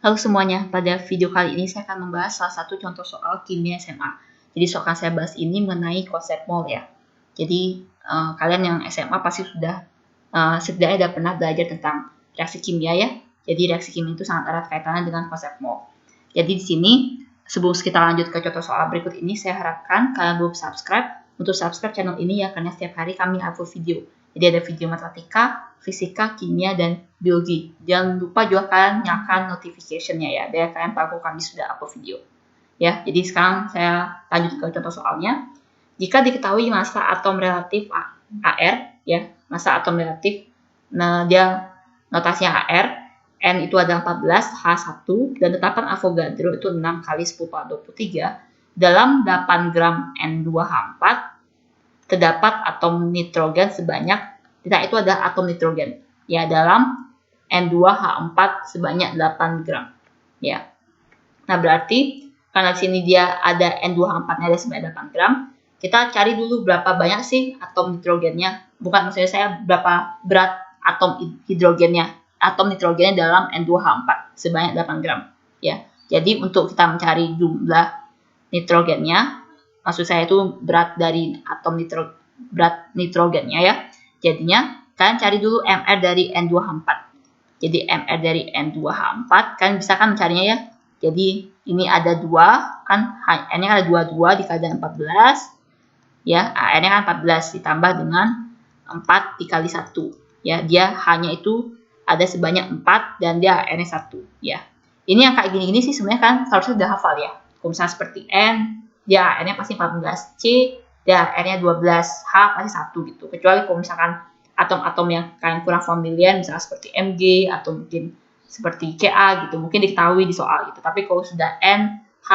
Halo semuanya, pada video kali ini saya akan membahas salah satu contoh soal kimia SMA. Jadi soal yang saya bahas ini mengenai konsep mol ya. Jadi kalian yang SMA pasti sudah setidaknya sudah pernah belajar tentang reaksi kimia ya. Jadi reaksi kimia itu sangat erat kaitannya dengan konsep mol. Jadi di sini sebelum kita lanjut ke contoh soal berikut ini, saya harapkan kalian belum subscribe. Untuk subscribe channel ini ya, karena setiap hari kami upload video. Jadi ada video matematika, fisika, kimia, dan biologi. Jangan lupa juga kalian nyalakan notification-nya ya, biar kalian tahu kami sudah upload video. Ya, jadi sekarang saya lanjut ke contoh soalnya. Jika diketahui massa atom relatif AR, ya, massa atom relatif, nah dia notasinya AR, N itu adalah 14, H1, dan tetapan Avogadro itu 6 kali 10 × 23, dalam 8 gram N2H4 terdapat atom nitrogen sebanyak, itu adalah atom nitrogen ya, dalam N2H4 sebanyak 8 gram ya. Nah berarti karena di sini dia ada N2H4-nya ada sebanyak 8 gram, kita cari dulu berapa banyak sih atom nitrogennya, bukan maksudnya saya berapa berat atom hidrogennya, atom nitrogennya dalam N2H4 sebanyak 8 gram ya. Jadi untuk kita mencari jumlah nitrogennya, maksud saya itu berat dari atom berat nitrogennya ya. Jadinya kalian cari dulu MR dari N2H4. Jadi MR dari N2H4 kalian bisa kan mencarinya ya. Jadi ini ada 2 kan, N-nya ada 22 dikali dengan 14 ya, AN-nya kan 14 ditambah dengan 4 dikali 1 ya. Dia hanya itu ada sebanyak 4 dan dia AN-nya 1 ya. Ini yang kayak gini-gini sih sebenarnya kan harusnya udah hafal ya. Kalau misalnya seperti N, dia AN-nya pasti 14, C, dia AN-nya 12, H pasti 1 gitu. Kecuali kalau misalkan atom-atom yang kalian kurang familiar, misalnya seperti Mg, atau mungkin seperti Ca gitu, mungkin diketahui di soal gitu. Tapi kalau sudah N, H,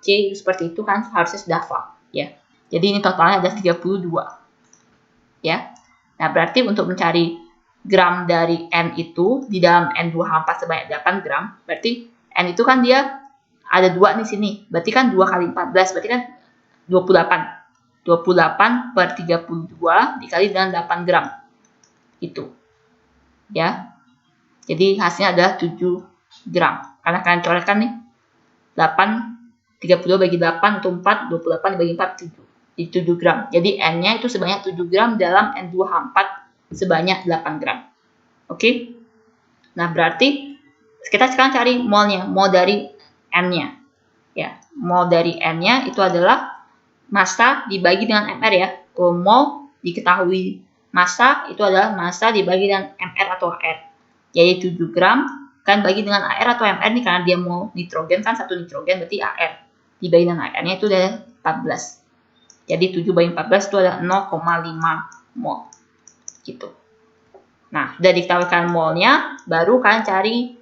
C, seperti itu kan harusnya sudah hafal ya. Jadi ini totalnya ada 32 ya. Nah berarti untuk mencari gram dari N itu di dalam N2H4 sebanyak 8 gram, berarti N itu kan dia ada 2 di sini, berarti kan 2 kali 14, berarti kan 28. 28 per 32 dikali dengan 8 gram. Itu. Ya. Jadi hasilnya adalah 7 gram. Karena kalian coretkan nih. 8, 32 bagi 8 itu 4, 28 dibagi 4, 7. Jadi 7 gram. Jadi N-nya itu sebanyak 7 gram dalam N2H4 sebanyak 8 gram. Oke. Nah, berarti kita sekarang cari molnya, mol dari N-nya. Ya, mol dari N-nya itu adalah massa dibagi dengan MR ya. Kalau mol diketahui massa itu adalah massa dibagi dengan MR atau AR. Jadi 7 gram kan bagi dengan AR atau MR nih, karena dia mol nitrogen kan, satu nitrogen berarti AR. Dibagi dengan AR-nya itu adalah 14. Jadi 7 bagi 14 itu adalah 0,5 mol. Gitu. Nah, sudah diketahui molnya, baru kalian cari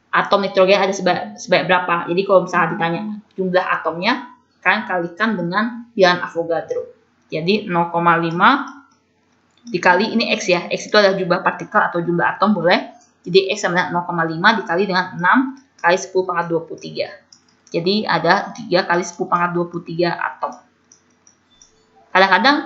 atom nitrogen ada sebanyak berapa. Jadi kalau misalnya ditanya jumlah atomnya, kalian kalikan dengan bilangan Avogadro. Jadi 0,5 dikali ini X ya. X itu adalah jumlah partikel atau jumlah atom boleh. Jadi X sama dengan 0,5 dikali dengan 6 kali 10 pangkat 23. Jadi ada 3 kali 10 pangkat 23 atom. Kadang-kadang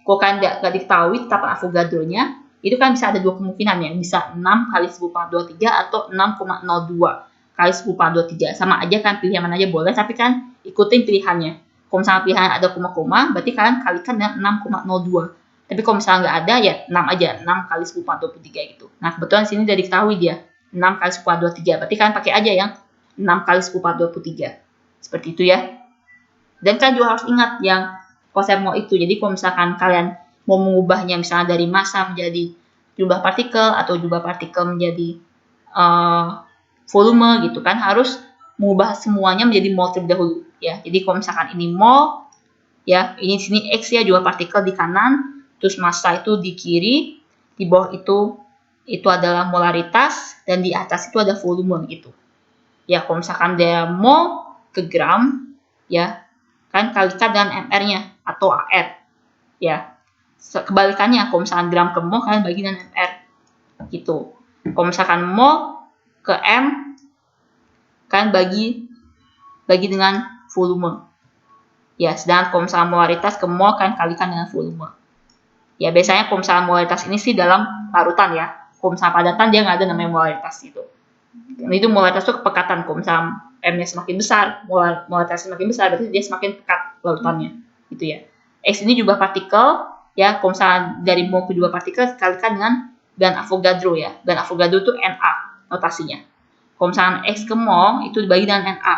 kalau kalian nggak diketahui tetapan Avogadro-nya, itu kan bisa ada dua kemungkinan ya. Bisa 6 kali 10 pangkat 23 atau 6,02 kali 10 pangkat 23. Sama aja kan, pilihan mana aja boleh, tapi kan ikutin pilihannya. Kalau misalnya pilihannya ada koma-koma, berarti kalian kalikan dengan 6,02. Tapi kalau misalnya nggak ada, ya 6 aja. 6 kali 10 pangkat 23 gitu. Nah, kebetulan sini udah diketahui dia. 6 kali 10 pangkat 23. Berarti kalian pakai aja yang 6 kali 10 pangkat 23. Seperti itu ya. Dan kalian juga harus ingat yang konsep mol itu. Jadi kalau misalkan kalian mau mengubahnya misalnya dari massa menjadi jumlah partikel atau jumlah partikel menjadi volume gitu kan, harus mengubah semuanya menjadi mol terlebih dahulu ya. Jadi kalau misalkan ini mol ya, ini di sini X ya, jumlah partikel di kanan, terus massa itu di kiri, di bawah itu adalah molaritas, dan di atas itu ada volume gitu. Ya, kalau misalkan dia mol ke gram ya, kan kalikan dengan MR-nya atau AR ya. Kebalikannya, kalau misalkan gram ke mol, kalian bagi dengan MR gitu. Kalau misalkan mol ke M, kalian bagi dengan volume ya. Sedangkan kalau misalkan molaritas ke mol, kalian kalikan dengan volume ya. Biasanya kalau misalkan molaritas ini sih dalam larutan ya. Kalau misalkan padatan dia nggak ada namanya molaritas gitu. Itu molaritas itu kepekatan. Kalau misalnya M-nya semakin besar, molaritasnya semakin besar, berarti dia semakin pekat lautannya. Gitu ya. X ini jumlah partikel, ya. Kalau misalnya dari mol ke dua partikel dikalikan dengan Gan Avogadro ya. Gan Avogadro itu Na notasinya. Kalau misalnya X ke mol itu dibagi dengan Na.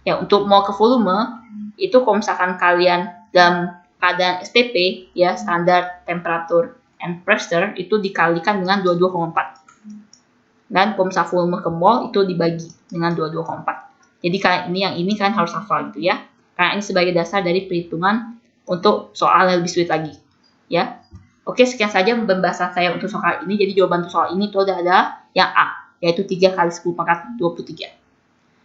Ya, untuk mol ke volume itu kalau misalkan kalian dalam keadaan SPP ya, standar temperature and pressure, itu dikalikan dengan 22,4. Dan kalau misalnya volume ke mol itu dibagi dengan 22,4. Jadi kalian ini kan harus hafal gitu ya. Karena ini sebagai dasar dari perhitungan untuk soal yang lebih sulit lagi. Ya. Oke, sekian saja pembahasan saya untuk soal ini. Jadi jawaban untuk soal ini itu ada yang A, yaitu 3 kali 10 pangkat 23.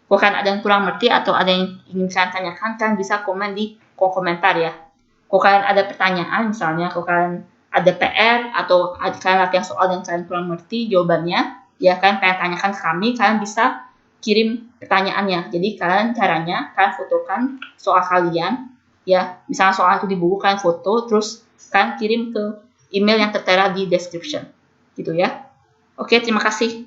Kalau kalian ada yang kurang ngerti atau ada yang ingin kalian tanyakan, kalian bisa komen di kolom komentar ya. Kalau kalian ada pertanyaan, misalnya kalau kalian ada PR atau kalian latihan soal yang kalian kurang ngerti jawabannya, ya kalian tanyakan ke kami, kalian bisa kirim pertanyaannya. Jadi caranya kalian fotokan soal kalian, ya misalnya soal itu di buku, kalian foto, terus kalian kirim ke email yang tertera di description, gitu ya. Oke, terima kasih.